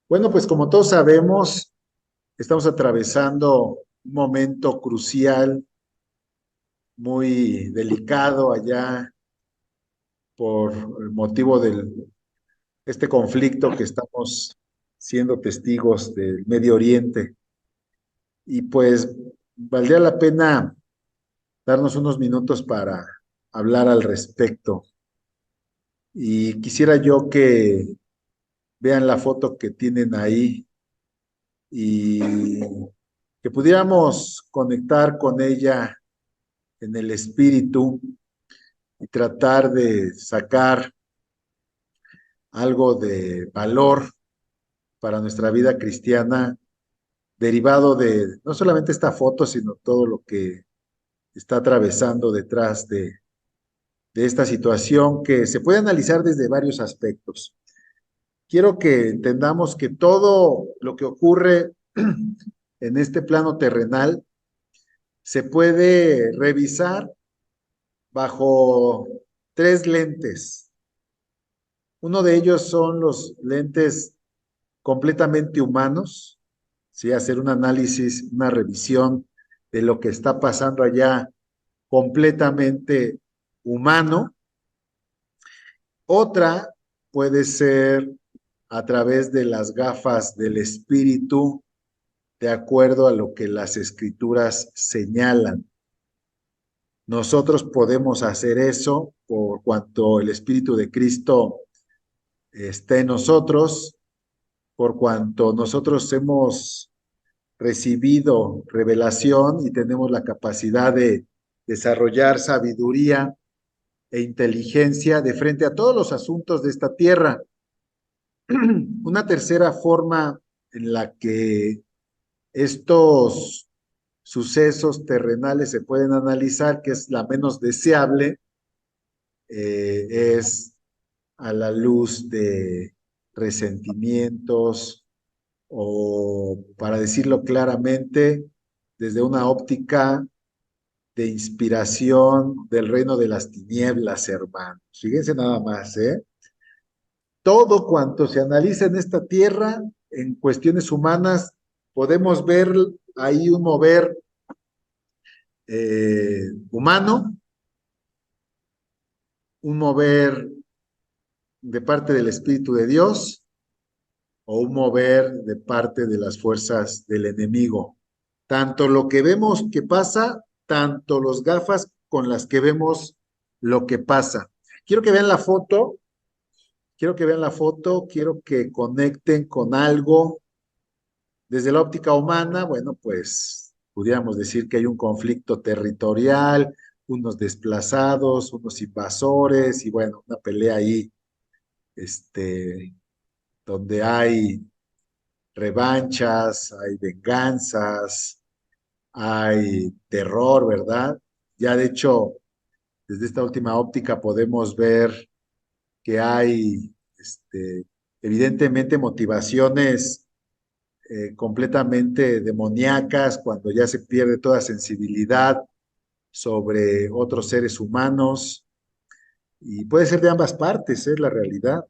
Bueno, pues como todos sabemos, estamos atravesando un momento crucial, muy delicado allá por el motivo de este conflicto que estamos siendo testigos del Medio Oriente. Y pues valdría la pena darnos unos minutos para hablar al respecto. Y quisiera yo que vean la foto que tienen ahí y que pudiéramos conectar con ella en el espíritu y tratar de sacar algo de valor para nuestra vida cristiana derivado de no solamente esta foto, sino todo lo que está atravesando detrás de esta situación que se puede analizar desde varios aspectos. Quiero que entendamos que todo lo que ocurre en este plano terrenal se puede revisar bajo tres lentes. Uno de ellos son los lentes completamente humanos, ¿sí? Hacer un análisis, una revisión de lo que está pasando allá completamente humano. Otra puede ser a través de las gafas del espíritu, de acuerdo a lo que las escrituras señalan. Nosotros podemos hacer eso por cuanto el Espíritu de Cristo está en nosotros, por cuanto nosotros hemos recibido revelación y tenemos la capacidad de desarrollar sabiduría e inteligencia de frente a todos los asuntos de esta tierra. Una tercera forma en la que estos sucesos terrenales se pueden analizar, que es la menos deseable, es a la luz de resentimientos o, para decirlo claramente, desde una óptica de inspiración del reino de las tinieblas, hermanos. Fíjense nada más, ¿eh? Todo cuanto se analiza en esta tierra, en cuestiones humanas, podemos ver ahí un mover humano, un mover de parte del Espíritu de Dios o un mover de parte de las fuerzas del enemigo. Tanto lo que vemos que pasa, tanto los gafas con las que vemos lo que pasa. Quiero que vean la foto, quiero que conecten con algo desde la óptica humana. Bueno, pues pudiéramos decir que hay un conflicto territorial, unos desplazados, unos invasores y bueno, una pelea ahí, este, donde hay revanchas, hay venganzas, hay terror, ¿verdad? Ya de hecho, desde esta última óptica podemos ver que hay, evidentemente, motivaciones completamente demoníacas cuando ya se pierde toda sensibilidad sobre otros seres humanos y puede ser de ambas partes, es la realidad.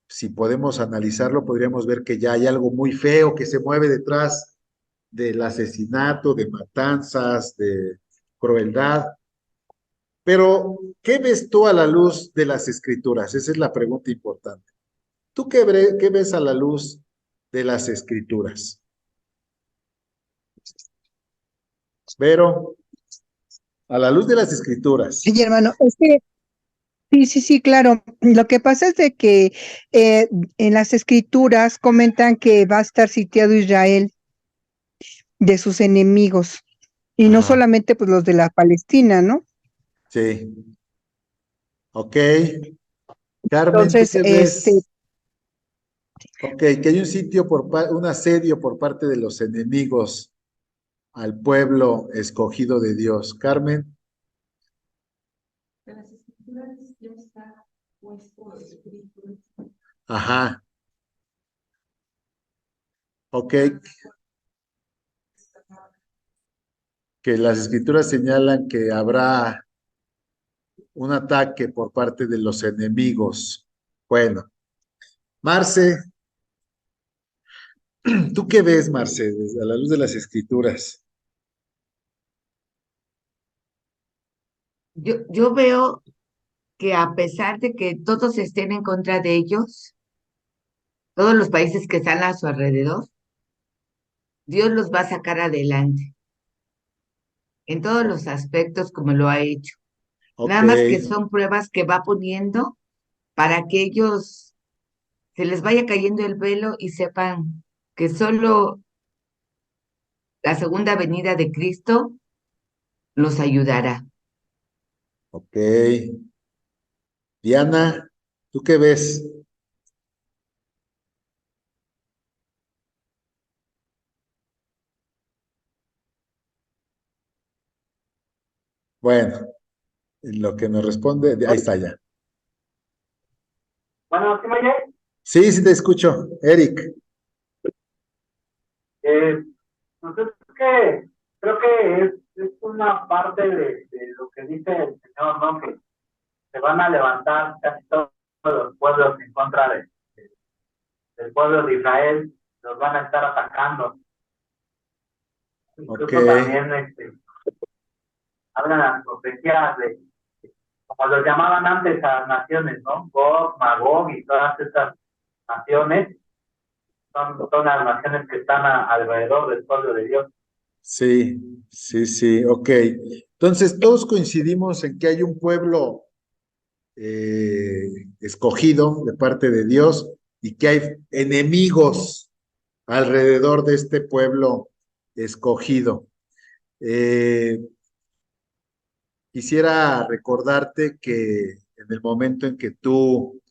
Si podemos analizarlo, podríamos ver que ya hay algo muy feo que se mueve detrás del asesinato, de matanzas, de crueldad. Pero, ¿qué ves tú a la luz de las escrituras? Esa es la pregunta importante. ¿Tú qué ves a la luz de las escrituras? Vero, a la luz de las escrituras. Sí, hermano, es que sí, sí, sí, claro. Lo que pasa es de que en las escrituras comentan que va a estar sitiado Israel de sus enemigos, y no Ajá, solamente pues los de la Palestina, ¿no? sí. Ok. Carmen, ¿tú Entonces, qué ves? Ok, que hay un sitio un asedio por parte de los enemigos al pueblo escogido de Dios. Carmen, ajá, ok, que las escrituras señalan que habrá un ataque por parte de los enemigos. Bueno, Marce, ¿Tú qué ves, Mercedes, a la luz de las escrituras? Yo veo que a pesar de que todos estén en contra de ellos, todos los países que están a su alrededor, Dios los va a sacar adelante en todos O- los aspectos como lo ha hecho. Ok, Nada más que son pruebas que va poniendo para que ellos se les vaya cayendo el velo y sepan que solo la segunda venida de Cristo los ayudará. ok. Diana, ¿tú qué ves? Bueno, en lo que nos responde, ahí está ya. Bueno, ¿sí me oye? Sí, sí te escucho. Eric, Eh, pues es que creo que es una parte de lo que dice el Señor, ¿no? Que se van a levantar casi todos los pueblos en contra del pueblo de Israel, los van a estar atacando. ok, Incluso también hablan las profecías de, como los llamaban antes a naciones, ¿no? Gog, Magog y todas estas naciones son las naciones que están alrededor del pueblo de Dios. sí, sí, sí, ok. Entonces, todos coincidimos en que hay un pueblo escogido de parte de Dios y que hay enemigos alrededor de este pueblo escogido. Eh, Quisiera recordarte que en el momento en que tú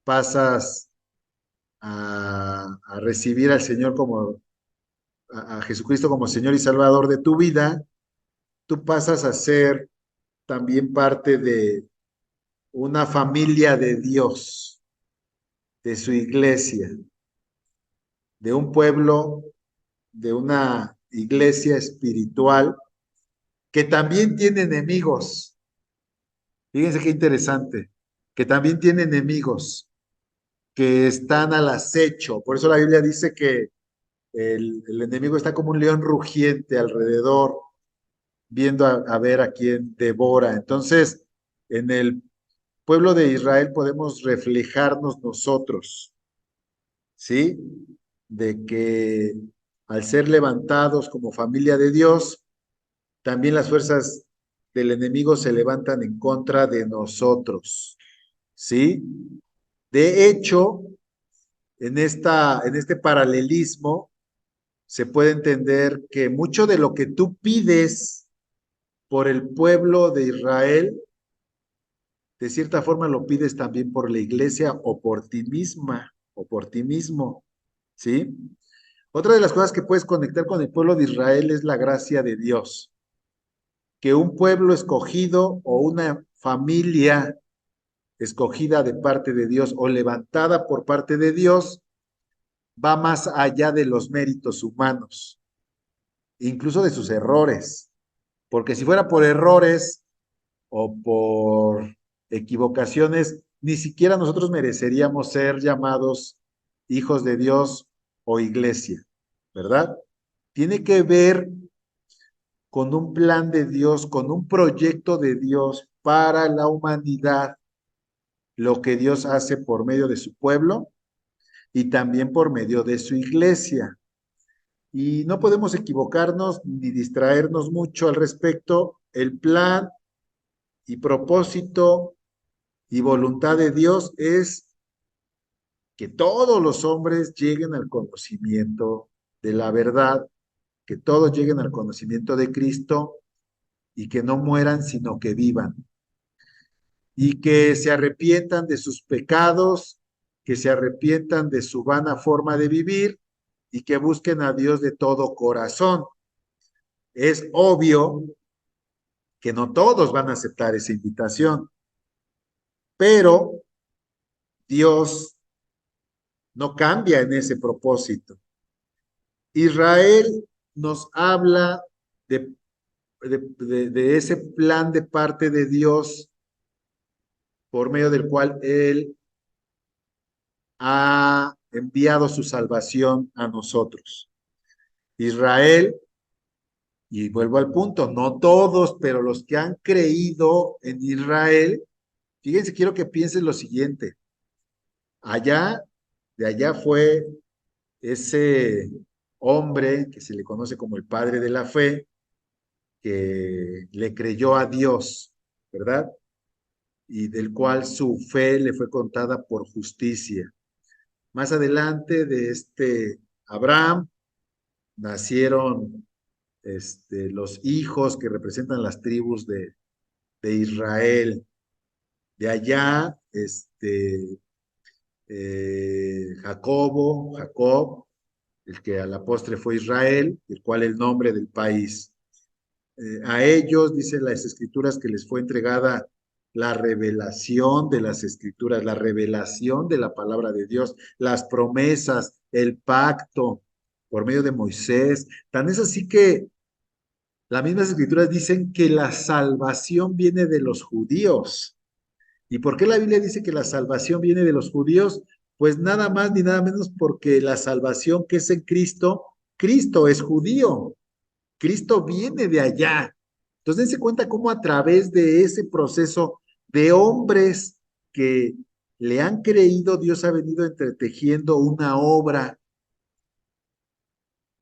pasas a recibir al Señor como, a Jesucristo como Señor y Salvador de tu vida, tú pasas a ser también parte de una familia de Dios, de su iglesia, de un pueblo, de una iglesia espiritual que también tiene enemigos. Fíjense qué interesante, que también tiene enemigos que están al acecho. Por eso la Biblia dice que el enemigo está como un león rugiente alrededor, viendo a ver a quién devora. Entonces, en el pueblo de Israel podemos reflejarnos nosotros, ¿sí? De que al ser levantados como familia de Dios, también las fuerzas del enemigo se levantan en contra de nosotros, ¿sí? De hecho, en este paralelismo, se puede entender que mucho de lo que tú pides por el pueblo de Israel, de cierta forma lo pides también por la iglesia o por ti misma o por ti mismo, ¿sí? Otra de las cosas que puedes conectar con el pueblo de Israel es la gracia de Dios, que un pueblo escogido o una familia escogida de parte de Dios o levantada por parte de Dios va más allá de los méritos humanos, incluso de sus errores, porque si fuera por errores o por equivocaciones, ni siquiera nosotros mereceríamos ser llamados hijos de Dios o iglesia, ¿verdad? Tiene que ver con un plan de Dios, con un proyecto de Dios para la humanidad, lo que Dios hace por medio de su pueblo y también por medio de su iglesia. Y no podemos equivocarnos ni distraernos mucho al respecto. El plan y propósito y voluntad de Dios es que todos los hombres lleguen al conocimiento de la verdad, que todos lleguen al conocimiento de Cristo y que no mueran, sino que vivan. Y que se arrepientan de sus pecados, que se arrepientan de su vana forma de vivir y que busquen a Dios de todo corazón. Es obvio que no todos van a aceptar esa invitación, pero Dios no cambia en ese propósito. Israel nos habla de ese plan de parte de Dios por medio del cual Él ha enviado su salvación a nosotros. Israel, y vuelvo al punto, no todos, pero los que han creído en Israel, fíjense, quiero que piensen lo siguiente. Allá, de allá fue ese hombre que se le conoce como el padre de la fe, que le creyó a Dios, ¿verdad? Y del cual su fe le fue contada por justicia. Más adelante de este Abraham nacieron los hijos que representan las tribus de Israel. De allá, Jacob, el que a la postre fue Israel, el cual el nombre del país. A ellos, dicen las escrituras, que les fue entregada la revelación de las escrituras, la revelación de la palabra de Dios, las promesas, el pacto por medio de Moisés. Tan es así que las mismas escrituras dicen que la salvación viene de los judíos. ¿Y por qué la Biblia dice que la salvación viene de los judíos? Pues nada más ni nada menos porque la salvación que es en Cristo, Cristo es judío. Cristo viene de allá. Entonces, dense cuenta cómo a través de ese proceso de hombres que le han creído, Dios ha venido entretejiendo una obra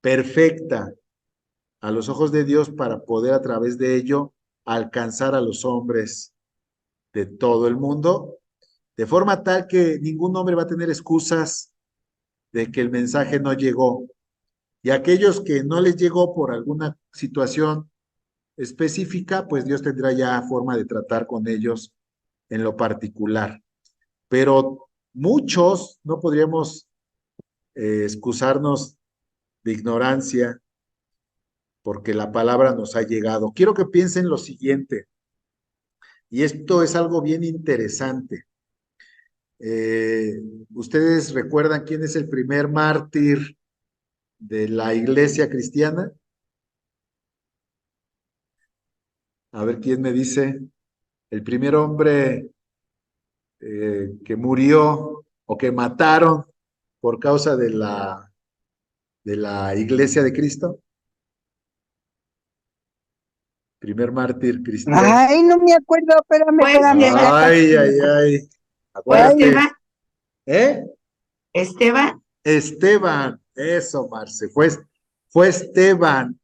perfecta a los ojos de Dios para poder a través de ello alcanzar a los hombres de todo el mundo, de forma tal que ningún hombre va a tener excusas de que el mensaje no llegó. Y aquellos que no les llegó por alguna situación específica, pues Dios tendrá ya forma de tratar con ellos en lo particular. Pero muchos no podríamos excusarnos de ignorancia porque la palabra nos ha llegado. Quiero que piensen lo siguiente, y esto es algo bien interesante. ¿Ustedes recuerdan quién es el primer mártir de la iglesia cristiana? A ver quién me dice. El primer hombre que murió o que mataron por causa de la iglesia de Cristo. Primer mártir cristiano. Ay, no me acuerdo, espérame, Pues, espérame. Ay, ay, ay. ¿Fue Acuérdate. Esteban? ¿Eh? ¿Esteban? Esteban. Eso, Marce. Fue Esteban.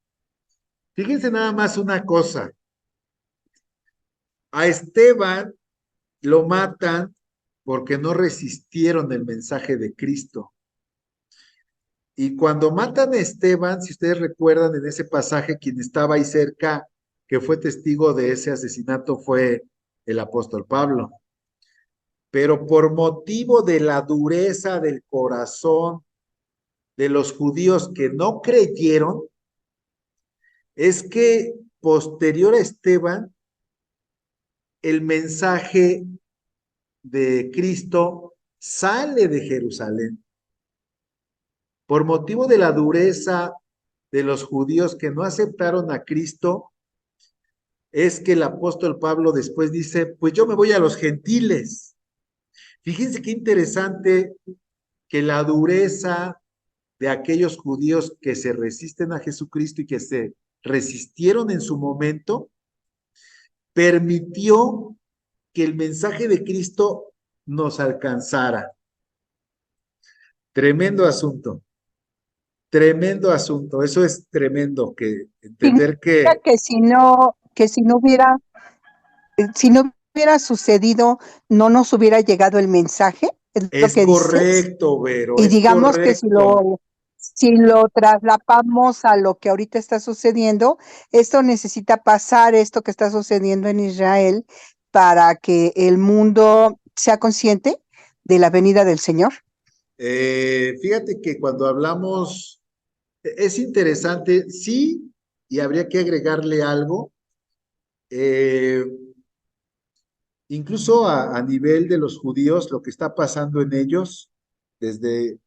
Fíjense nada más una cosa. A Esteban lo matan porque no resistieron el mensaje de Cristo. Y cuando matan a Esteban, si ustedes recuerdan en ese pasaje, quien estaba ahí cerca, que fue testigo de ese asesinato, fue el apóstol Pablo. Pero por motivo de la dureza del corazón de los judíos que no creyeron, es que posterior a Esteban, el mensaje de Cristo sale de Jerusalén. Por motivo de la dureza de los judíos que no aceptaron a Cristo, es que el apóstol Pablo después dice, pues yo me voy a los gentiles. Fíjense qué interesante que la dureza de aquellos judíos que se resisten a Jesucristo y que se resistieron en su momento, permitió que el mensaje de Cristo nos alcanzara. Tremendo asunto. Tremendo asunto, eso es tremendo, que entender Significa que que si no hubiera sucedido, no nos hubiera llegado el mensaje, es lo es que dices. correcto, Vero, Y es digamos que correcto. si lo traslapamos a lo que ahorita está sucediendo, esto necesita pasar esto que está sucediendo en Israel para que el mundo sea consciente de la venida del Señor. Fíjate que cuando hablamos, es interesante, sí, y habría que agregarle algo, eh, incluso a nivel de los judíos, lo que está pasando en ellos, desde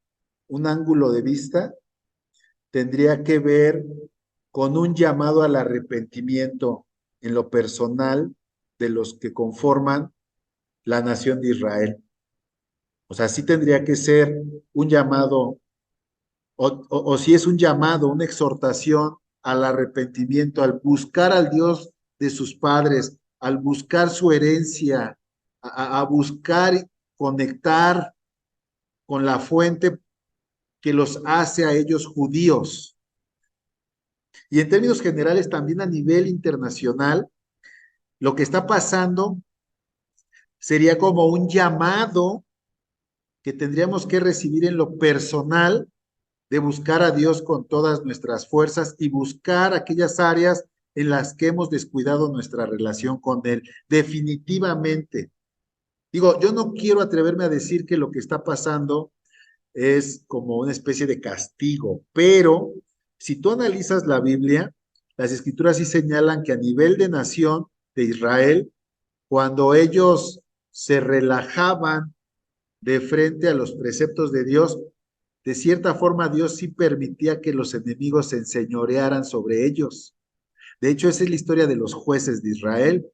un ángulo de vista, tendría que ver con un llamado al arrepentimiento en lo personal de los que conforman la nación de Israel. O sea, sí tendría que ser un llamado, o si es un llamado, una exhortación al arrepentimiento, al buscar al Dios de sus padres, al buscar su herencia, a buscar conectar con la fuente que los hace a ellos judíos. Y en términos generales, también a nivel internacional, lo que está pasando sería como un llamado que tendríamos que recibir en lo personal de buscar a Dios con todas nuestras fuerzas y buscar aquellas áreas en las que hemos descuidado nuestra relación con Él. Definitivamente. Digo, yo no quiero atreverme a decir que lo que está pasando es como una especie de castigo, pero si tú analizas la Biblia, las escrituras sí señalan que a nivel de nación de Israel, cuando ellos se relajaban de frente a los preceptos de Dios, de cierta forma Dios sí permitía que los enemigos se enseñorearan sobre ellos. De hecho, esa es la historia de los jueces de Israel.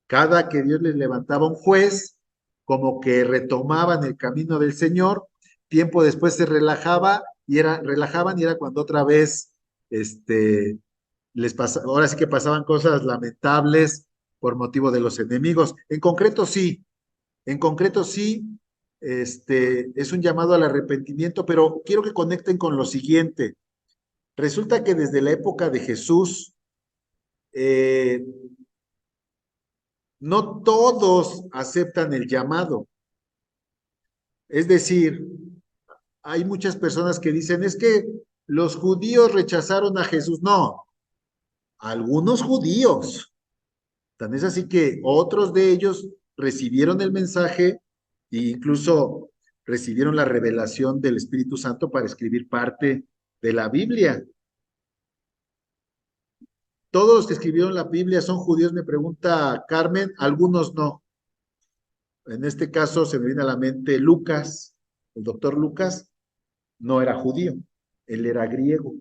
Cada que Dios les levantaba un juez, como que retomaban el camino del Señor, tiempo después se relajaban y era cuando otra vez ahora sí que pasaban cosas lamentables por motivo de los enemigos. En concreto sí, es un llamado al arrepentimiento, pero quiero que conecten con lo siguiente. Resulta que desde la época de Jesús, eh, no todos aceptan el llamado. Es decir, hay muchas personas que dicen, es que los judíos rechazaron a Jesús. No, algunos judíos. Tan es así que otros de ellos recibieron el mensaje e incluso recibieron la revelación del Espíritu Santo para escribir parte de la Biblia. Todos los que escribieron la Biblia son judíos, me pregunta Carmen, algunos no. En este caso se me viene a la mente Lucas, el doctor Lucas, no era judío, él era griego.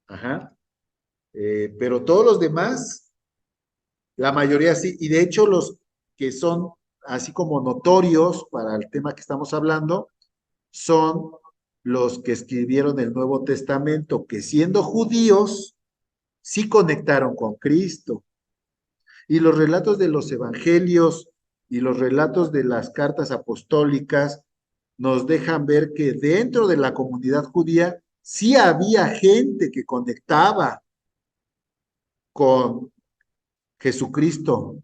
Ajá. Pero todos los demás, la mayoría sí, y de hecho los que son así como notorios para el tema que estamos hablando, son los que escribieron el Nuevo Testamento, que siendo judíos, sí conectaron con Cristo. Y los relatos de los evangelios y los relatos de las cartas apostólicas nos dejan ver que dentro de la comunidad judía sí había gente que conectaba con Jesucristo.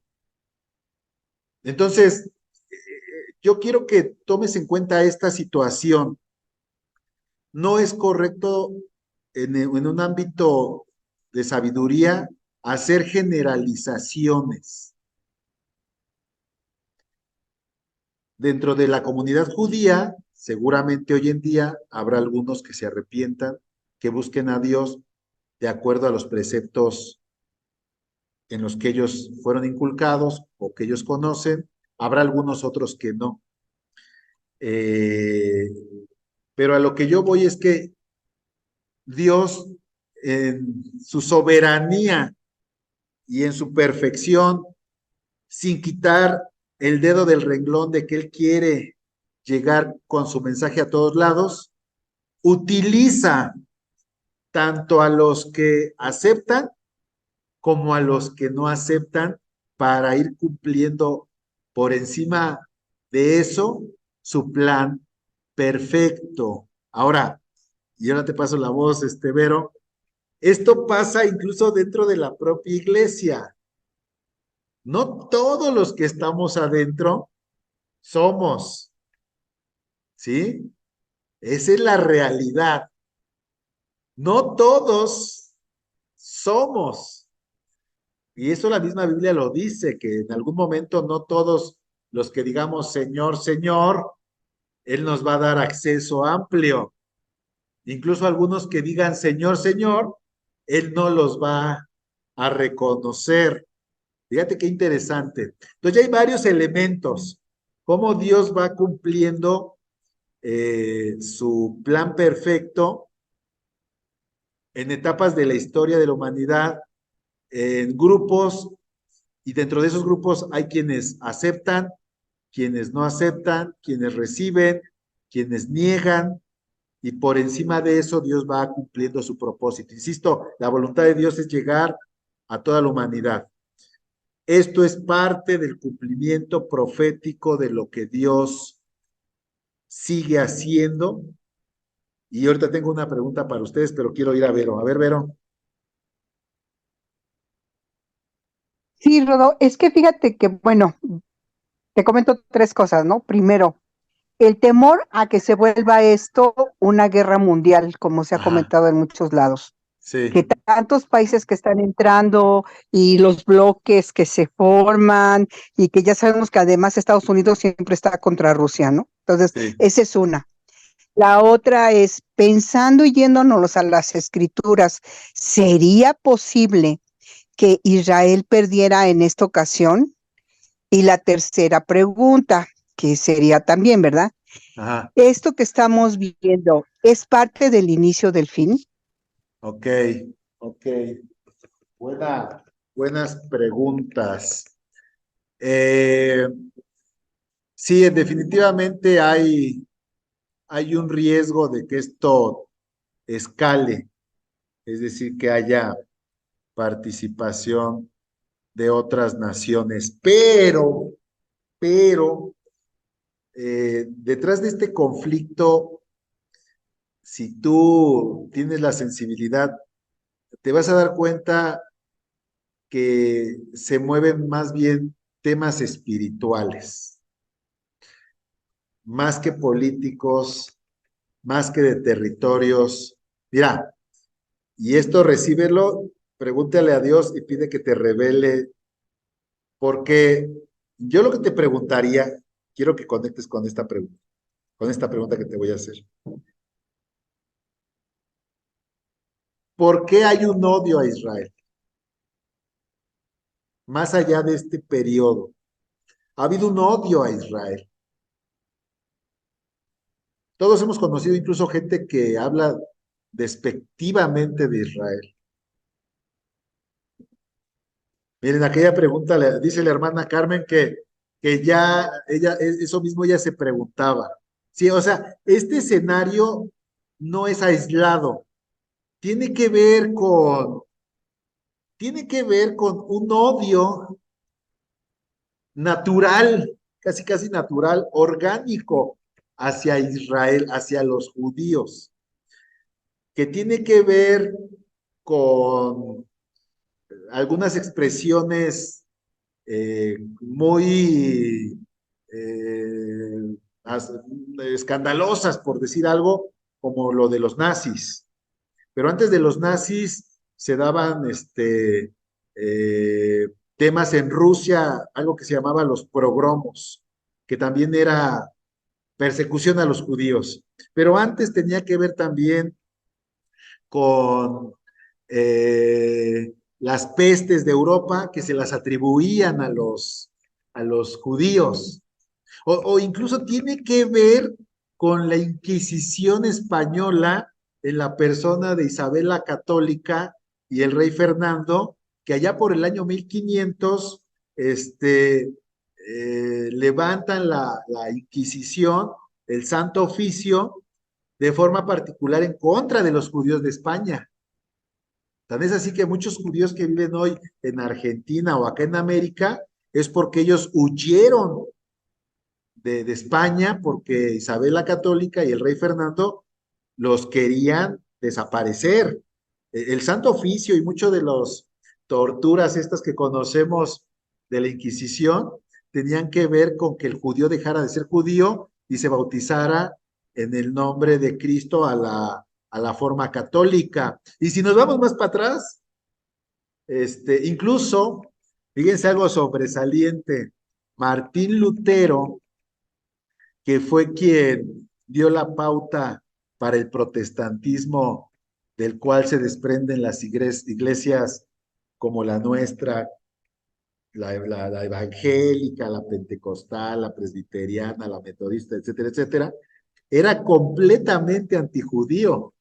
Entonces, yo quiero que tomes en cuenta esta situación. No es correcto en un ámbito de sabiduría hacer generalizaciones. Dentro de la comunidad judía, seguramente hoy en día habrá algunos que se arrepientan, que busquen a Dios de acuerdo a los preceptos en los que ellos fueron inculcados o que ellos conocen. Habrá algunos otros que no. Pero a lo que yo voy es que Dios, en su soberanía y en su perfección, sin quitar el dedo del renglón de que Él quiere llegar con su mensaje a todos lados, utiliza tanto a los que aceptan como a los que no aceptan para ir cumpliendo por encima de eso su plan perfecto. Ahora, y ahora te paso la voz, Vero, esto pasa incluso dentro de la propia iglesia. No todos los que estamos adentro somos, ¿sí? Esa es la realidad. No todos somos. Y eso la misma Biblia lo dice, que en algún momento no todos los que digamos Señor, Señor, Él nos va a dar acceso amplio. Incluso algunos que digan Señor, Señor, Él no los va a reconocer. Fíjate qué interesante. Entonces ya hay varios elementos. Cómo Dios va cumpliendo su plan perfecto en etapas de la historia de la humanidad, en grupos, y dentro de esos grupos hay quienes aceptan quienes no aceptan, quienes reciben, quienes niegan, y por encima de eso Dios va cumpliendo su propósito. Insisto, la voluntad de Dios es llegar a toda la humanidad. Esto es parte del cumplimiento profético de lo que Dios sigue haciendo. Y ahorita tengo una pregunta para ustedes, pero quiero ir a Vero. A ver, Vero. Sí, Rodo, es que fíjate que, bueno, te comento tres cosas, ¿no? Primero, el temor a que se vuelva esto una guerra mundial, como se ha Ajá, comentado en muchos lados, que sí, tantos países que están entrando y los bloques que se forman y que ya sabemos que además Estados Unidos siempre está contra Rusia, ¿no? Entonces, sí. esa es una. La otra es, pensando y yéndonos a las escrituras, ¿sería posible que Israel perdiera en esta ocasión? Y la tercera pregunta, que sería también, ¿verdad? Ajá, ¿Esto que estamos viendo es parte del inicio del fin? ok, ok. Buenas preguntas. Eh, sí, definitivamente hay un riesgo de que esto escale, es decir, que haya participación de otras naciones, pero detrás de este conflicto, si tú tienes la sensibilidad, te vas a dar cuenta que se mueven más bien temas espirituales, más que políticos, más que de territorios. Mira, y esto recíbelo, pregúntale a Dios y pide que te revele, porque yo lo que te preguntaría, quiero que conectes con esta pregunta que te voy a hacer. ¿Por qué hay un odio a Israel? Más allá de este periodo, ha habido un odio a Israel. Todos hemos conocido incluso gente que habla despectivamente de Israel. Miren, aquella pregunta, dice la hermana Carmen que ya, eso mismo ella se preguntaba. Sí, o sea, este escenario no es aislado, tiene que ver con, tiene que ver con un odio natural, casi casi natural, orgánico hacia Israel, hacia los judíos, que tiene que ver con algunas expresiones muy as, escandalosas, por decir algo, como lo de los nazis. Pero antes de los nazis se daban temas en Rusia, algo que se llamaba los progromos, que también era persecución a los judíos. Pero antes tenía que ver también con las pestes de Europa que se las atribuían a los judíos, o incluso tiene que ver con la Inquisición española en la persona de Isabel la Católica y el rey Fernando, que allá por el año 1500 levantan la Inquisición, el Santo Oficio, de forma particular en contra de los judíos de España. Tan es así que muchos judíos que viven hoy en Argentina o acá en América es porque ellos huyeron de España porque Isabel la Católica y el rey Fernando los querían desaparecer. El Santo Oficio y mucho de las torturas estas que conocemos de la Inquisición tenían que ver con que el judío dejara de ser judío y se bautizara en el nombre de Cristo a la forma católica. Y si nos vamos más para atrás, incluso, fíjense algo sobresaliente, Martín Lutero, que fue quien dio la pauta para el protestantismo, del cual se desprenden las iglesias como la nuestra, la evangélica, la pentecostal, la presbiteriana, la metodista, etcétera, etcétera, era completamente antijudío.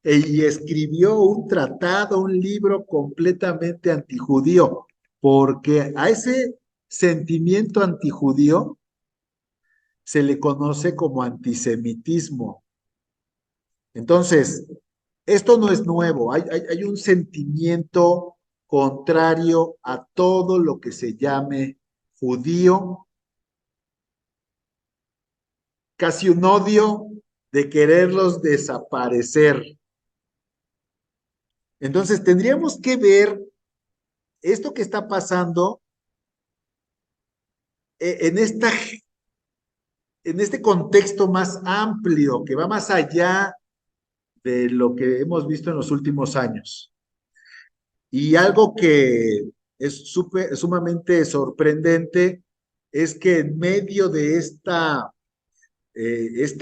Y escribió un tratado, un libro completamente antijudío, porque a ese sentimiento antijudío se le conoce como antisemitismo. Entonces, esto no es nuevo, hay un sentimiento contrario a todo lo que se llame judío, casi un odio de quererlos desaparecer. Entonces, tendríamos que ver esto que está pasando en en este contexto más amplio, que va más allá de lo que hemos visto en los últimos años. Y algo que es sumamente sorprendente es que en medio de este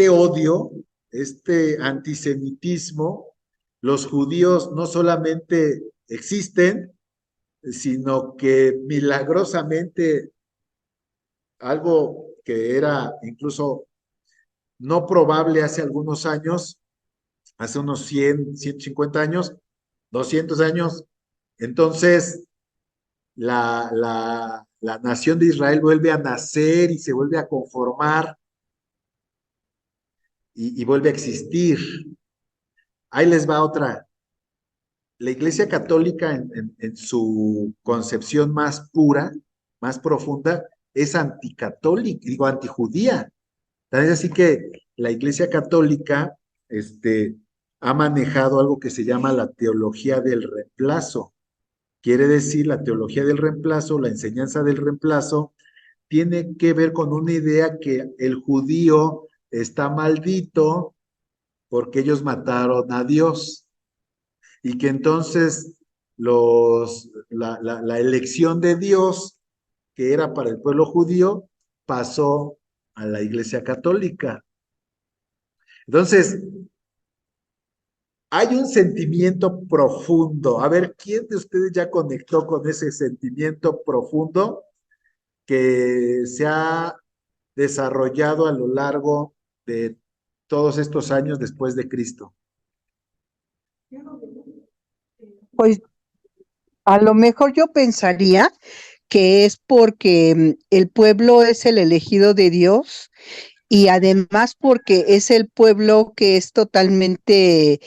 odio, este antisemitismo, los judíos no solamente existen, sino que milagrosamente algo que era incluso no probable hace algunos años, hace unos 100, 150 años, 200 años, entonces la nación de Israel vuelve a nacer y se vuelve a conformar y vuelve a existir. Ahí les va otra. La Iglesia Católica en su concepción más pura, más profunda, es anticatólica, digo antijudía. Es así que la Iglesia Católica ha manejado algo que se llama la teología del reemplazo. Quiere decir, la teología del reemplazo, la enseñanza del reemplazo, tiene que ver con una idea que el judío está maldito porque ellos mataron a Dios y que entonces la elección de Dios, que era para el pueblo judío, pasó a la Iglesia Católica. Entonces, hay un sentimiento profundo. A ver, ¿quién de ustedes ya conectó con ese sentimiento profundo que se ha desarrollado a lo largo de todos estos años después de Cristo? Pues a lo mejor yo pensaría que es porque el pueblo es el elegido de Dios y además porque es el pueblo que es totalmente,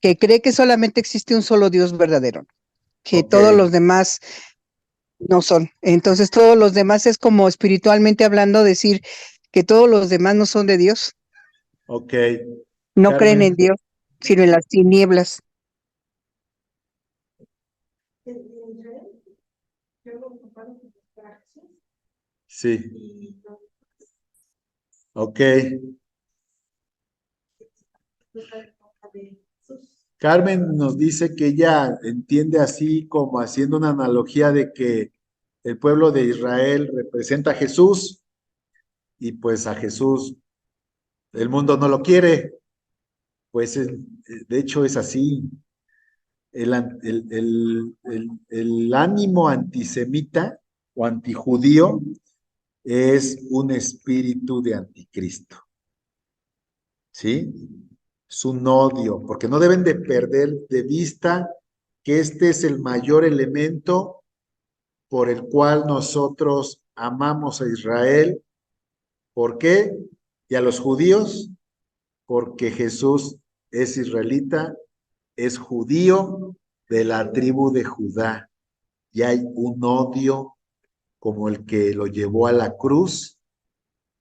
que cree que solamente existe un solo Dios verdadero, que Ok, todos los demás no son. Entonces todos los demás es como espiritualmente hablando decir que todos los demás no son de Dios, ok. no creen en Carmen, Dios, sino en las tinieblas. sí, ok. Carmen nos dice que ella entiende así como haciendo una analogía de que el pueblo de Israel representa a Jesús y pues a Jesús el mundo no lo quiere, pues de hecho es así. El ánimo antisemita o antijudío es un espíritu de anticristo, ¿sí? Es un odio, porque no deben de perder de vista que este es el mayor elemento por el cual nosotros amamos a Israel. ¿Por qué? Y a los judíos, porque Jesús es israelita, es judío de la tribu de Judá. Y hay un odio como el que lo llevó a la cruz,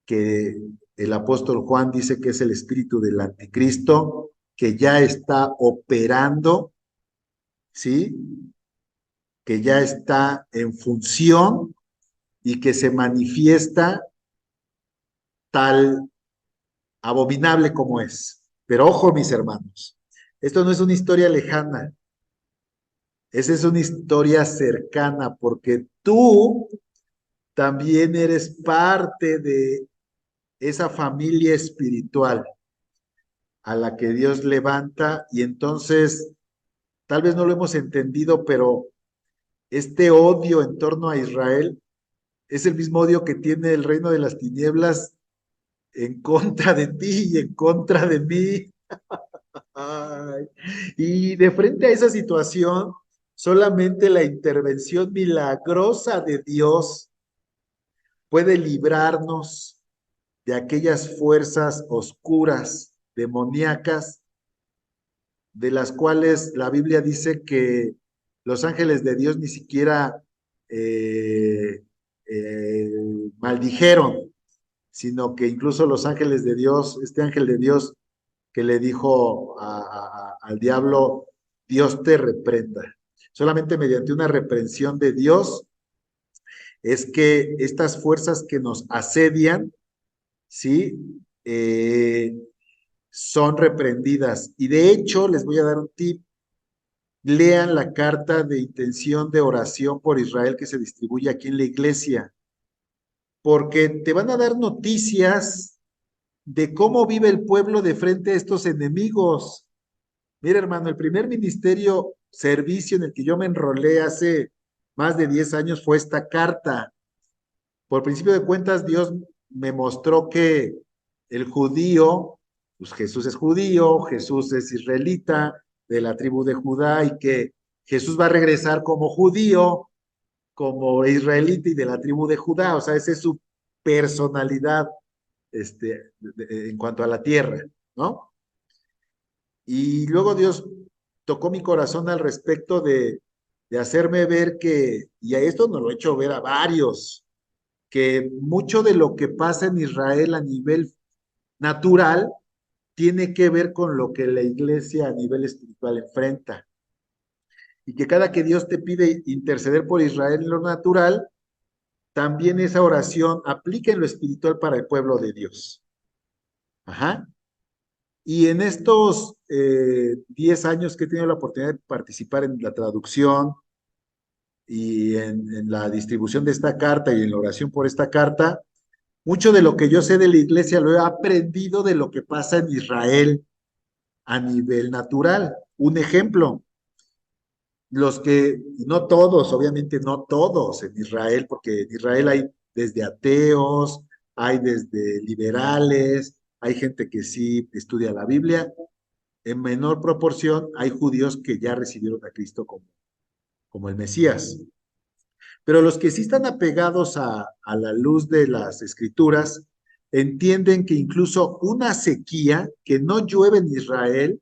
que el apóstol Juan dice que es el espíritu del anticristo, que ya está operando, ¿sí? Que ya está en función y que se manifiesta tal abominable como es. Pero ojo, mis hermanos, esto no es una historia lejana, esa es una historia cercana, porque tú también eres parte de esa familia espiritual a la que Dios levanta y entonces tal vez no lo hemos entendido, pero este odio en torno a Israel es el mismo odio que tiene el reino de las tinieblas en contra de ti y en contra de mí. Ay. Y de frente a esa situación, solamente la intervención milagrosa de Dios puede librarnos de aquellas fuerzas oscuras, demoníacas, de las cuales la Biblia dice que los ángeles de Dios ni siquiera eh, maldijeron, sino que incluso los ángeles de Dios, este ángel de Dios que le dijo al diablo, Dios te reprenda. Solamente mediante una reprensión de Dios es que estas fuerzas que nos asedian, ¿sí? Son reprendidas. Y de hecho, les voy a dar un tip. Lean la carta de intención de oración por Israel que se distribuye aquí en la iglesia, porque te van a dar noticias de cómo vive el pueblo de frente a estos enemigos. Mira, hermano, el primer ministerio, servicio en el que yo me enrolé hace más de 10 años fue esta carta. Por principio de cuentas, Dios me mostró que el judío, pues Jesús es judío, Jesús es israelita, de la tribu de Judá, y que Jesús va a regresar como judío, como israelita y de la tribu de Judá. O sea, esa es su personalidad en cuanto a la tierra, ¿no? Y luego Dios tocó mi corazón al respecto de hacerme ver que, y a esto nos lo he hecho ver a varios, que mucho de lo que pasa en Israel a nivel natural tiene que ver con lo que la iglesia a nivel espiritual enfrenta. Y que cada que Dios te pide interceder por Israel en lo natural, también esa oración aplica en lo espiritual para el pueblo de Dios. Ajá. Y en estos 10 años que he tenido la oportunidad de participar en la traducción y en la distribución de esta carta y en la oración por esta carta, mucho de lo que yo sé de la iglesia lo he aprendido de lo que pasa en Israel a nivel natural. Un ejemplo, los que, no todos, obviamente no todos en Israel, porque en Israel hay desde ateos, hay desde liberales, hay gente que sí estudia la Biblia. En menor proporción hay judíos que ya recibieron a Cristo como el Mesías. Pero los que sí están apegados a la luz de las escrituras, entienden que incluso una sequía, que no llueve en Israel,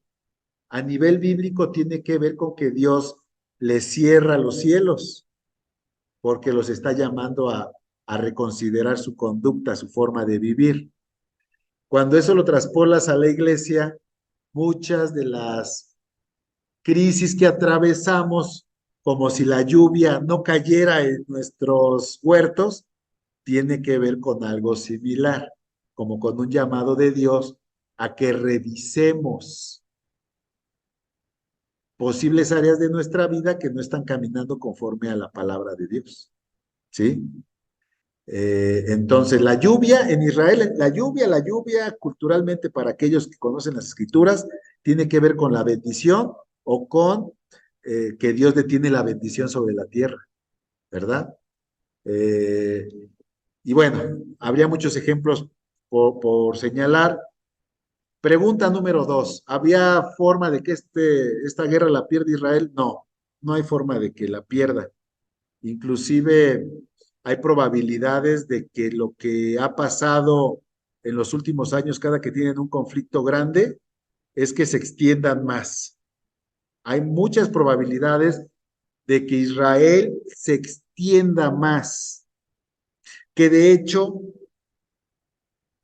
a nivel bíblico tiene que ver con que Dios les cierra los cielos, porque los está llamando a reconsiderar su conducta, su forma de vivir. Cuando eso lo traspolas a la iglesia, muchas de las crisis que atravesamos, como si la lluvia no cayera en nuestros huertos, tiene que ver con algo similar, como con un llamado de Dios a que revisemos posibles áreas de nuestra vida que no están caminando conforme a la palabra de Dios. ¿Sí? Entonces, la lluvia en Israel, la lluvia culturalmente para aquellos que conocen las escrituras, tiene que ver con la bendición o con que Dios detiene la bendición sobre la tierra, ¿verdad? Eh, y bueno, habría muchos ejemplos por señalar. Pregunta número 2, ¿había forma de que esta guerra la pierda Israel? No, no hay forma de que la pierda. Inclusive hay probabilidades de que lo que ha pasado en los últimos años, cada que tienen un conflicto grande, es que se extiendan más. Hay muchas probabilidades de que Israel se extienda más, que de hecho,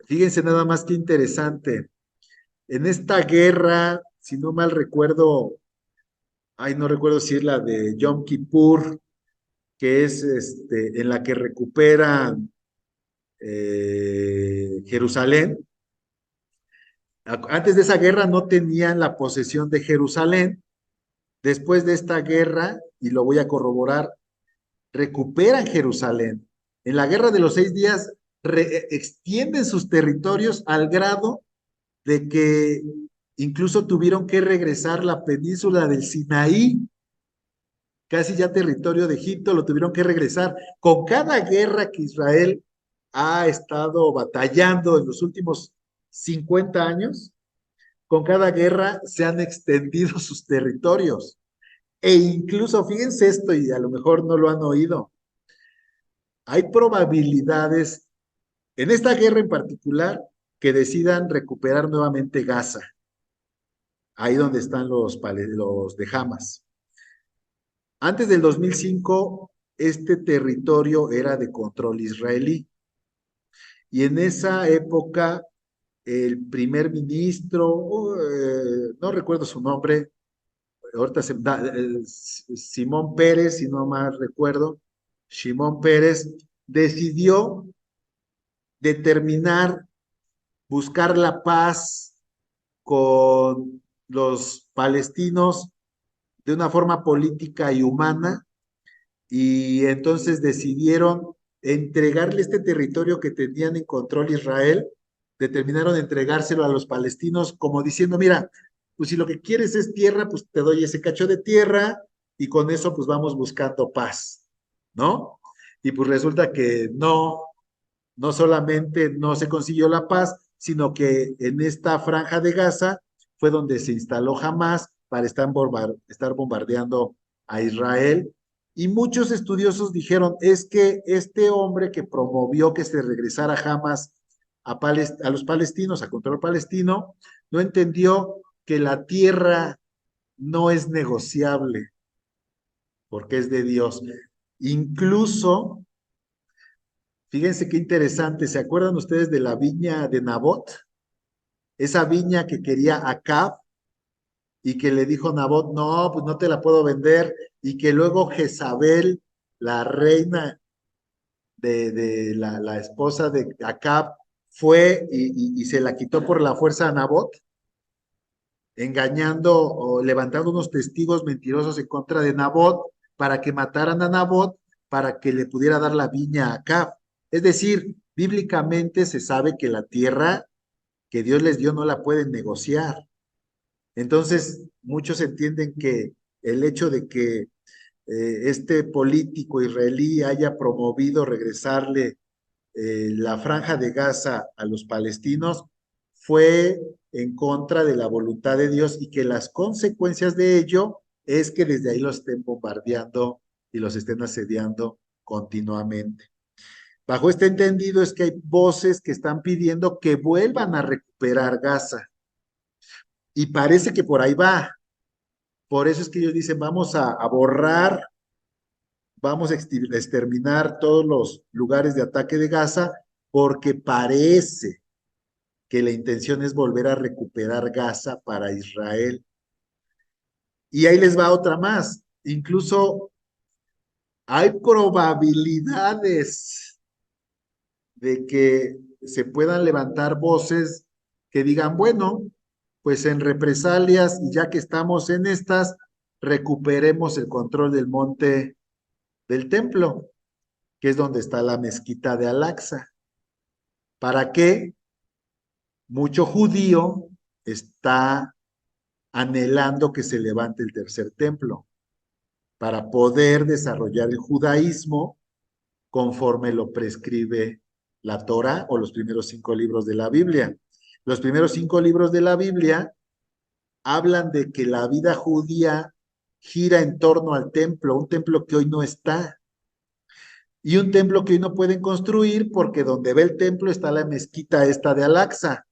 fíjense nada más que interesante, en esta guerra, si no mal recuerdo, no recuerdo si es la de Yom Kippur, que es en la que recuperan Jerusalén. Antes de esa guerra no tenían la posesión de Jerusalén. Después de esta guerra, y lo voy a corroborar, recuperan Jerusalén. En la guerra de los 6 días extienden sus territorios al grado de que incluso tuvieron que regresar la península del Sinaí, casi ya territorio de Egipto, lo tuvieron que regresar. Con cada guerra que Israel ha estado batallando en los últimos 50 años, con cada guerra se han extendido sus territorios. E incluso, fíjense esto, y a lo mejor no lo han oído, hay probabilidades, en esta guerra en particular, que decidan recuperar nuevamente Gaza, ahí donde están los de Hamas. Antes del 2005, este territorio era de control israelí, y en esa época el primer ministro, no recuerdo su nombre, ahorita Simón Pérez, si no mal recuerdo, Shimon Peres, decidió determinar, buscar la paz con los palestinos de una forma política y humana, y entonces decidieron entregarle este territorio que tenían en control Israel, determinaron entregárselo a los palestinos como diciendo, mira, pues si lo que quieres es tierra, pues te doy ese cacho de tierra y con eso pues vamos buscando paz, ¿no? Y pues resulta que no solamente no se consiguió la paz, sino que en esta franja de Gaza fue donde se instaló Hamas para estar bombardeando a Israel. Y muchos estudiosos dijeron, es que este hombre que promovió que se regresara Hamas a los palestinos, a control palestino, no entendió que la tierra no es negociable, porque es de Dios. Incluso, fíjense qué interesante, ¿se acuerdan ustedes de la viña de Nabot? Esa viña que quería Acab y que le dijo Nabot, no, pues no te la puedo vender, y que luego Jezabel, la reina de la esposa de Acab, fue y se la quitó por la fuerza a Nabot, engañando o levantando unos testigos mentirosos en contra de Nabot para que mataran a Nabot para que le pudiera dar la viña a Acab. Es decir, bíblicamente se sabe que la tierra que Dios les dio no la pueden negociar. Entonces, muchos entienden que el hecho de que este político israelí haya promovido regresarle la franja de Gaza a los palestinos fue en contra de la voluntad de Dios y que las consecuencias de ello es que desde ahí los estén bombardeando y los estén asediando continuamente. Bajo este entendido es que hay voces que están pidiendo que vuelvan a recuperar Gaza y parece que por ahí va. Por eso es que ellos dicen, vamos a borrar, vamos a exterminar todos los lugares de ataque de Gaza, porque parece que la intención es volver a recuperar Gaza para Israel. Y ahí les va otra más. Incluso hay probabilidades de que se puedan levantar voces que digan, bueno, pues en represalias, y ya que estamos en estas, recuperemos el control del monte del templo, que es donde está la mezquita de Al-Aqsa. ¿Para qué? Mucho judío está anhelando que se levante el tercer templo para poder desarrollar el judaísmo conforme lo prescribe la Torá o los primeros 5 libros de la Biblia. Los primeros 5 libros de la Biblia hablan de que la vida judía gira en torno al templo, un templo que hoy no está, y un templo que hoy no pueden construir porque donde ve el templo está la mezquita esta de Al-Aqsa,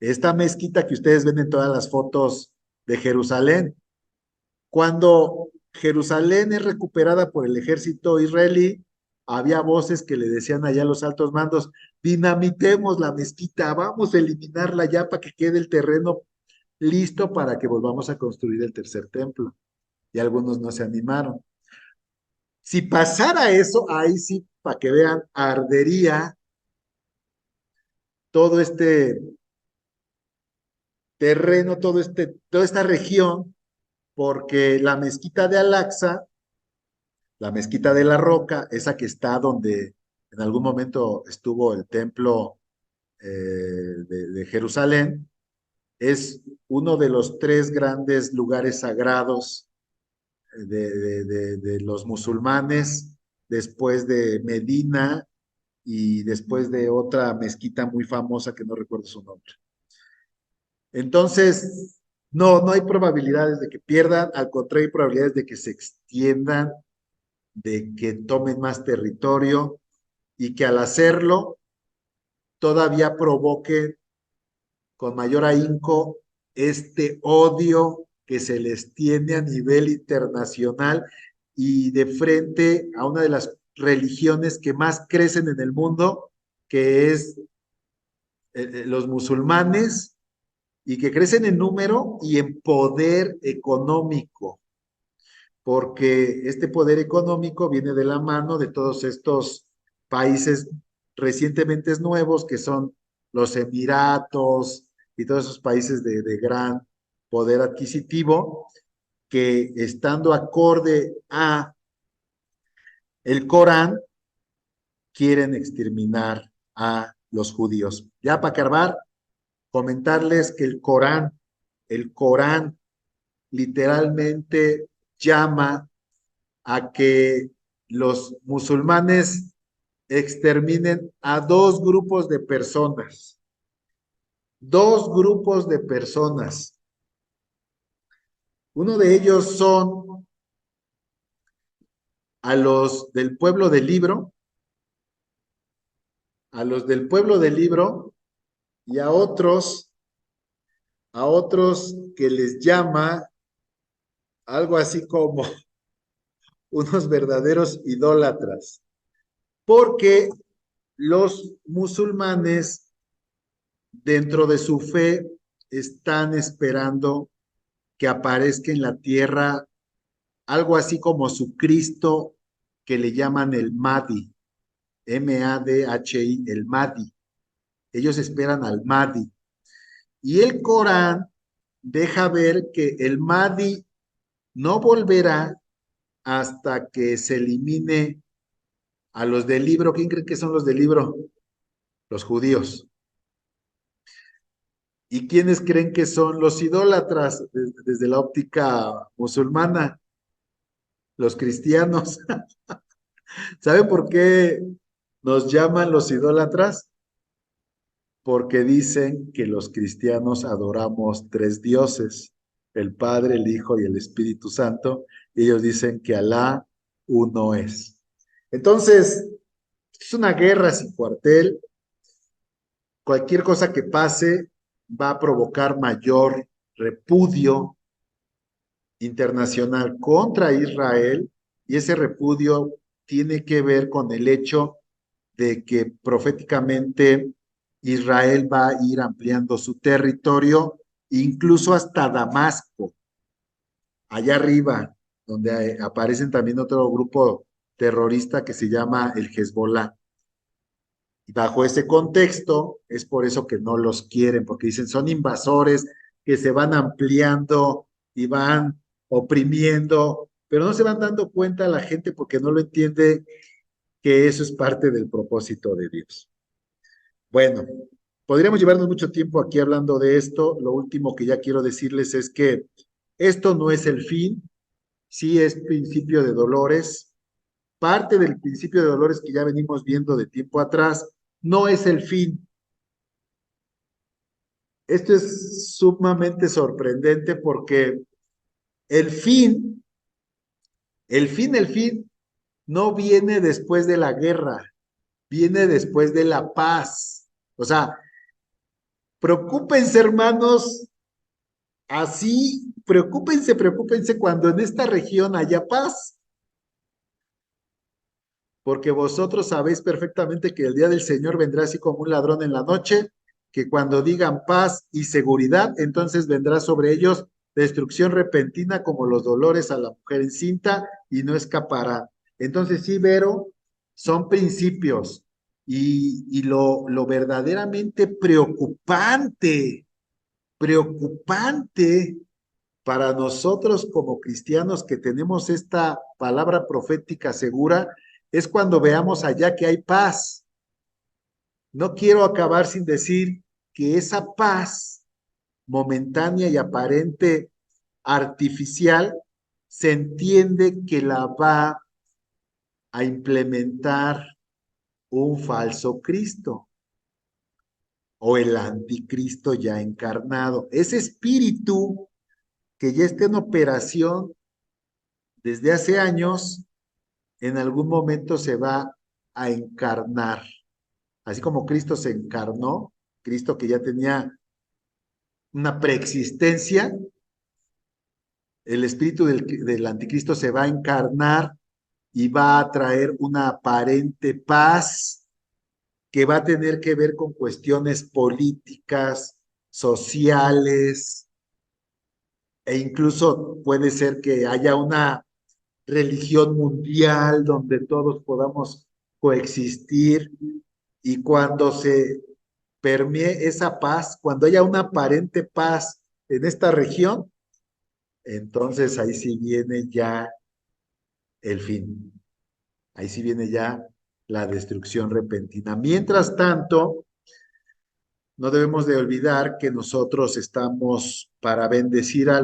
esta mezquita que ustedes ven en todas las fotos de Jerusalén. Cuando Jerusalén es recuperada por el ejército israelí, había voces que le decían allá a los altos mandos, dinamitemos la mezquita, vamos a eliminarla ya para que quede el terreno listo para que volvamos a construir el tercer templo. Y algunos no se animaron. Si pasara eso, ahí sí, para que vean, ardería todo este terreno, toda esta región, porque la mezquita de Al-Aqsa, la mezquita de la Roca, esa que está donde en algún momento estuvo el templo de Jerusalén, es uno de los 3 grandes lugares sagrados de los musulmanes, después de Medina y después de otra mezquita muy famosa que no recuerdo su nombre. Entonces, no hay probabilidades de que pierdan, al contrario, hay probabilidades de que se extiendan de que tomen más territorio y que al hacerlo todavía provoquen con mayor ahínco este odio que se les tiene a nivel internacional y de frente a una de las religiones que más crecen en el mundo, que es los musulmanes, y que crecen en número y en poder económico, porque este poder económico viene de la mano de todos estos países recientemente nuevos, que son los Emiratos y todos esos países de gran poder adquisitivo, que estando acorde a el Corán, quieren exterminar a los judíos. Ya para acabar, comentarles que el Corán literalmente llama a que los musulmanes exterminen a dos grupos de personas. Dos grupos de personas. Uno de ellos son a los del pueblo del libro, a los del pueblo del libro y a otros que les llama algo así como unos verdaderos idólatras, porque los musulmanes dentro de su fe están esperando que aparezca en la tierra algo así como su Cristo, que le llaman el Mahdi, M-A-D-H-I, el Mahdi. Ellos esperan al Mahdi. Y el Corán deja ver que el Mahdi no volverá hasta que se elimine a los del libro. ¿Quién cree que son los del libro? Los judíos. ¿Y quiénes creen que son los idólatras desde la óptica musulmana? Los cristianos. ¿Saben por qué nos llaman los idólatras? Porque dicen que los cristianos adoramos tres dioses, el Padre, el Hijo y el Espíritu Santo, y ellos dicen que Alá uno es. Entonces, es una guerra sin cuartel. Cualquier cosa que pase va a provocar mayor repudio internacional contra Israel, y ese repudio tiene que ver con el hecho de que proféticamente Israel va a ir ampliando su territorio, incluso hasta Damasco, allá arriba, donde aparecen también otro grupo terrorista que se llama el Hezbollah. Y bajo ese contexto, es por eso que no los quieren, porque dicen son invasores que se van ampliando y van oprimiendo, pero no se van dando cuenta la gente porque no lo entiende, que eso es parte del propósito de Dios. Bueno, podríamos llevarnos mucho tiempo aquí hablando de esto. Lo último que ya quiero decirles es que esto no es el fin, sí es principio de dolores. Parte del principio de dolores que ya venimos viendo de tiempo atrás, no es el fin. Esto es sumamente sorprendente porque el fin, el fin no viene después de la guerra, viene después de la paz. O sea, preocúpense, hermanos, así, preocúpense cuando en esta región haya paz, porque vosotros sabéis perfectamente que el día del Señor vendrá así como un ladrón en la noche, que cuando digan paz y seguridad, entonces vendrá sobre ellos destrucción repentina como los dolores a la mujer encinta y no escapará. Entonces sí, Vero, son principios y lo verdaderamente preocupante para nosotros como cristianos que tenemos esta palabra profética segura, es cuando veamos allá que hay paz. No quiero acabar sin decir que esa paz momentánea y aparente artificial se entiende que la va a implementar un falso Cristo o el anticristo ya encarnado. Ese espíritu que ya está en operación desde hace años en algún momento se va a encarnar. Así como Cristo se encarnó, Cristo que ya tenía una preexistencia, el espíritu del anticristo se va a encarnar y va a traer una aparente paz que va a tener que ver con cuestiones políticas, sociales, e incluso puede ser que haya una religión mundial donde todos podamos coexistir, y cuando se permee esa paz, cuando haya una aparente paz en esta región, entonces ahí sí viene ya el fin, ahí sí viene ya la destrucción repentina. Mientras tanto, no debemos de olvidar que nosotros estamos para bendecir a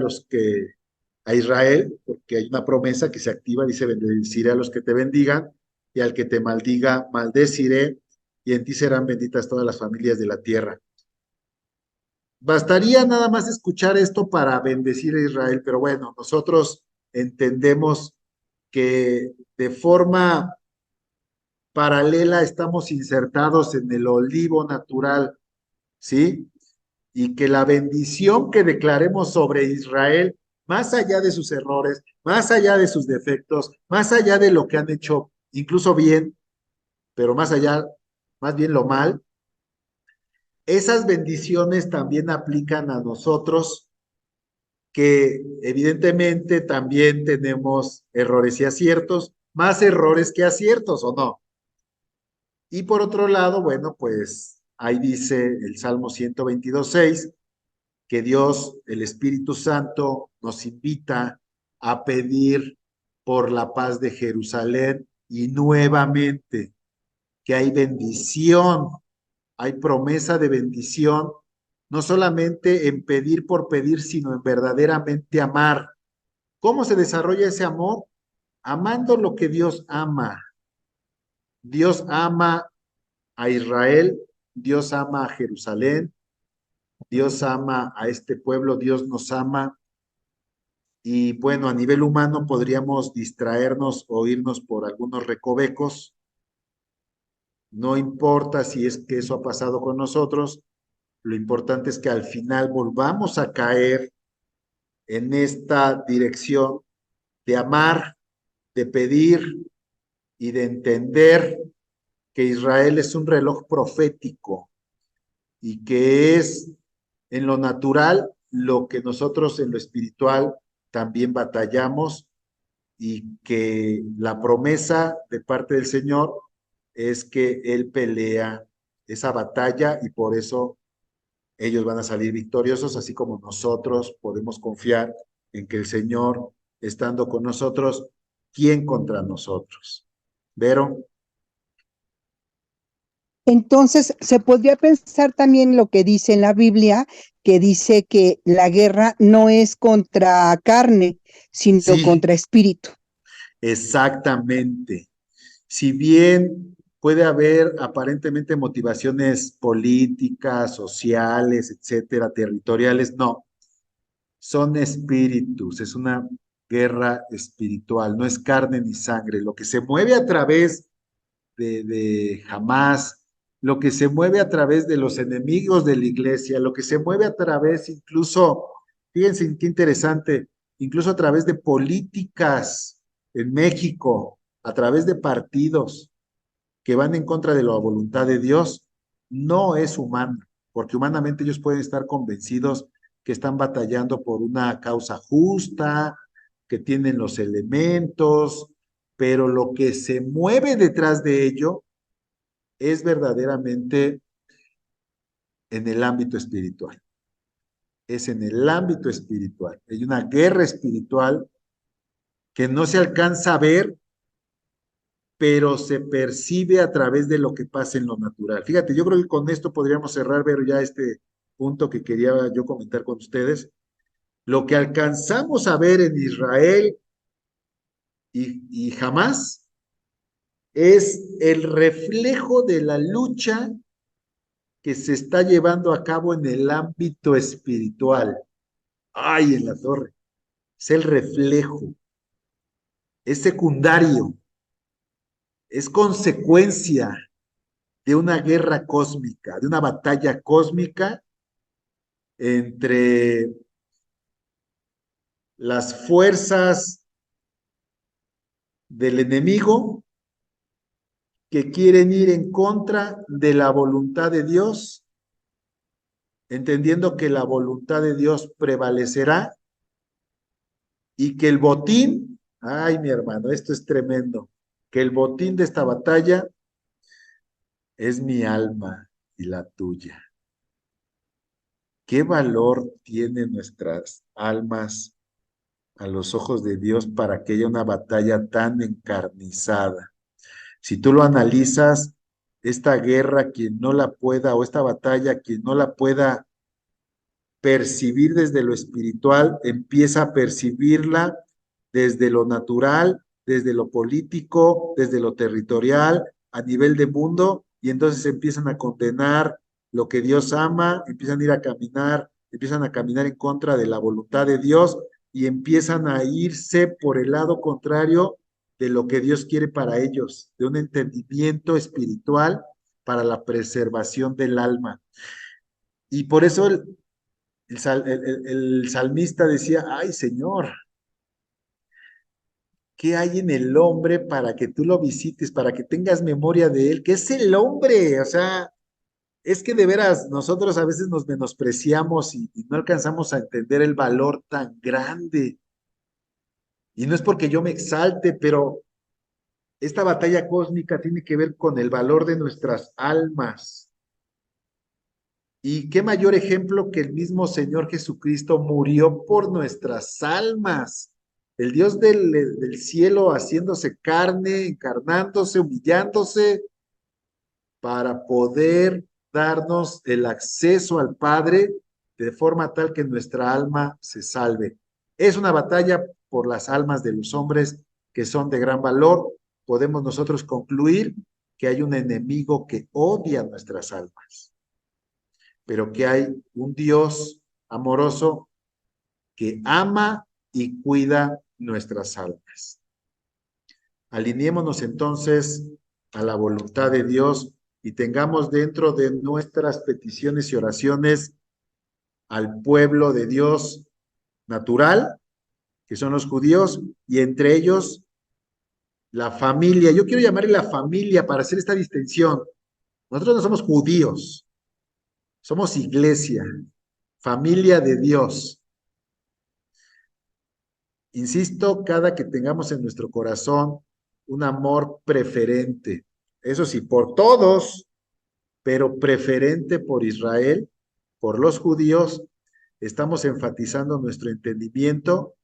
Israel, porque hay una promesa que se activa, dice, bendeciré a los que te bendigan, y al que te maldiga, maldeciré, y en ti serán benditas todas las familias de la tierra. Bastaría nada más escuchar esto para bendecir a Israel, pero bueno, nosotros entendemos que de forma paralela estamos insertados en el olivo natural, ¿sí? Y que la bendición que declaremos sobre Israel, más allá de sus errores, más allá de sus defectos, más allá de lo que han hecho, incluso bien, pero más allá, más bien lo mal, esas bendiciones también aplican a nosotros, que evidentemente también tenemos errores y aciertos, más errores que aciertos, ¿o no? Y por otro lado, bueno, pues ahí dice el Salmo 122:6, que Dios, el Espíritu Santo, nos invita a pedir por la paz de Jerusalén, y nuevamente que hay bendición, hay promesa de bendición, no solamente en pedir por pedir, sino en verdaderamente amar. ¿Cómo se desarrolla ese amor? Amando lo que Dios ama. Dios ama a Israel, Dios ama a Jerusalén, Dios ama a este pueblo, Dios nos ama. Y bueno, a nivel humano podríamos distraernos o irnos por algunos recovecos. No importa si es que eso ha pasado con nosotros, lo importante es que al final volvamos a caer en esta dirección de amar, de pedir y de entender que Israel es un reloj profético, y que es en lo natural lo que nosotros en lo espiritual también batallamos, y que la promesa de parte del Señor es que Él pelea esa batalla, y por eso ellos van a salir victoriosos, así como nosotros podemos confiar en que el Señor, estando con nosotros, ¿quién contra nosotros? ¿Vero? Entonces, se podría pensar también lo que dice en la Biblia, que dice que la guerra no es contra carne, sino Sí, contra espíritu. exactamente. Si bien puede haber aparentemente motivaciones políticas, sociales, etcétera, territoriales, no, son espíritus, es una guerra espiritual, no es carne ni sangre. Lo que se mueve a través de Hamás, lo que se mueve a través de los enemigos de la iglesia, lo que se mueve a través incluso, fíjense qué interesante, incluso a través de políticas en México, a través de partidos que van en contra de la voluntad de Dios, no es humana, porque humanamente ellos pueden estar convencidos que están batallando por una causa justa, que tienen los elementos, pero lo que se mueve detrás de ello es verdaderamente en el ámbito espiritual. Es en el ámbito espiritual. Hay una guerra espiritual que no se alcanza a ver, pero se percibe a través de lo que pasa en lo natural. Fíjate, yo creo que con esto podríamos cerrar, ver ya este punto que quería yo comentar con ustedes. Lo que alcanzamos a ver en Israel y jamás es el reflejo de la lucha que se está llevando a cabo en el ámbito espiritual. Ay, en la torre. Es el reflejo, es secundario, es consecuencia de una guerra cósmica, de una batalla cósmica entre las fuerzas del enemigo que quieren ir en contra de la voluntad de Dios, entendiendo que la voluntad de Dios prevalecerá y que el botín, ay mi hermano, esto es tremendo, que el botín de esta batalla es mi alma y la tuya. ¿Qué valor tienen nuestras almas a los ojos de Dios para que haya una batalla tan encarnizada? Si tú lo analizas, esta guerra, quien no la pueda, o esta batalla, quien no la pueda percibir desde lo espiritual, empieza a percibirla desde lo natural, desde lo político, desde lo territorial, a nivel de mundo, y entonces empiezan a condenar lo que Dios ama, empiezan a caminar en contra de la voluntad de Dios y empiezan a irse por el lado contrario de lo que Dios quiere para ellos, de un entendimiento espiritual para la preservación del alma. Y por eso el salmista decía, ay Señor, ¿qué hay en el hombre para que tú lo visites, para que tengas memoria de él? ¿Qué es el hombre? O sea, es que de veras nosotros a veces nos menospreciamos y no alcanzamos a entender el valor tan grande. Y no es porque yo me exalte, pero esta batalla cósmica tiene que ver con el valor de nuestras almas. Y qué mayor ejemplo que el mismo Señor Jesucristo murió por nuestras almas. El Dios del cielo haciéndose carne, encarnándose, humillándose, para poder darnos el acceso al Padre de forma tal que nuestra alma se salve. Es una batalla por las almas de los hombres que son de gran valor. Podemos nosotros concluir que hay un enemigo que odia nuestras almas, pero que hay un Dios amoroso que ama y cuida nuestras almas. Alineémonos entonces a la voluntad de Dios y tengamos dentro de nuestras peticiones y oraciones al pueblo de Dios natural, que son los judíos, y entre ellos la familia. Yo quiero llamarle la familia para hacer esta distinción. Nosotros no somos judíos, somos iglesia, familia de Dios. Insisto, cada que tengamos en nuestro corazón un amor preferente, eso sí, por todos, pero preferente por Israel, por los judíos, estamos enfatizando nuestro entendimiento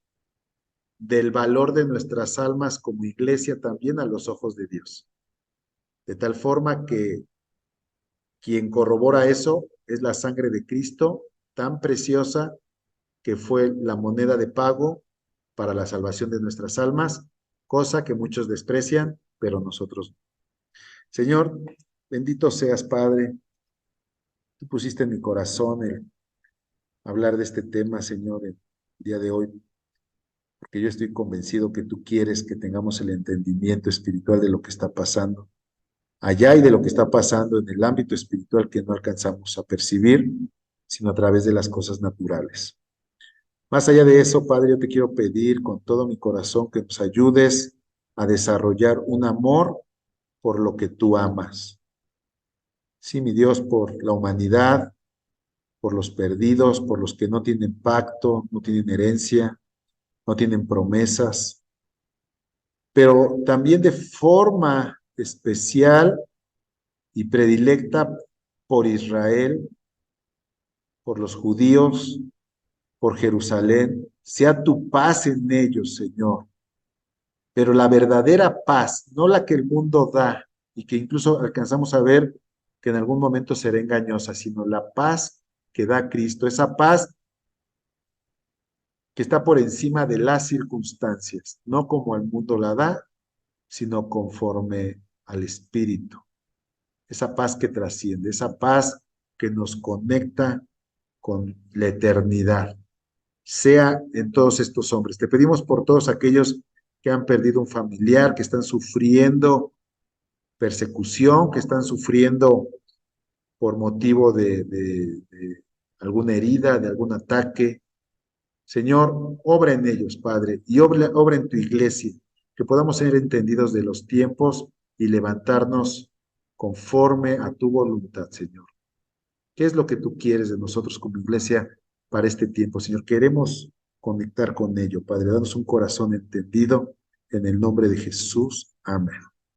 del valor de nuestras almas como iglesia también a los ojos de Dios. De tal forma que quien corrobora eso es la sangre de Cristo, tan preciosa que fue la moneda de pago para la salvación de nuestras almas, cosa que muchos desprecian, pero nosotros no. Señor, bendito seas, Padre. Tú pusiste en mi corazón el hablar de este tema, Señor, el día de hoy, porque yo estoy convencido que tú quieres que tengamos el entendimiento espiritual de lo que está pasando allá y de lo que está pasando en el ámbito espiritual que no alcanzamos a percibir, sino a través de las cosas naturales. Más allá de eso, Padre, yo te quiero pedir con todo mi corazón que nos ayudes a desarrollar un amor por lo que tú amas. Sí, mi Dios, por la humanidad, por los perdidos, por los que no tienen pacto, no tienen herencia, no tienen promesas, pero también de forma especial y predilecta por Israel, por los judíos, por Jerusalén. Sea tu paz en ellos, Señor. Pero la verdadera paz, no la que el mundo da y que incluso alcanzamos a ver que en algún momento será engañosa, sino la paz que da Cristo, esa paz que está por encima de las circunstancias, no como el mundo la da, sino conforme al Espíritu. Esa paz que trasciende, esa paz que nos conecta con la eternidad, sea en todos estos hombres. Te pedimos por todos aquellos que han perdido un familiar, que están sufriendo persecución que están sufriendo por motivo de alguna herida, de algún ataque. Señor, obra en ellos, Padre, y obra en tu iglesia, que podamos ser entendidos de los tiempos y levantarnos conforme a tu voluntad, Señor. ¿Qué es lo que tú quieres de nosotros como iglesia para este tiempo, Señor? Queremos conectar con ello, Padre. Danos un corazón entendido en el nombre de Jesús. Amén.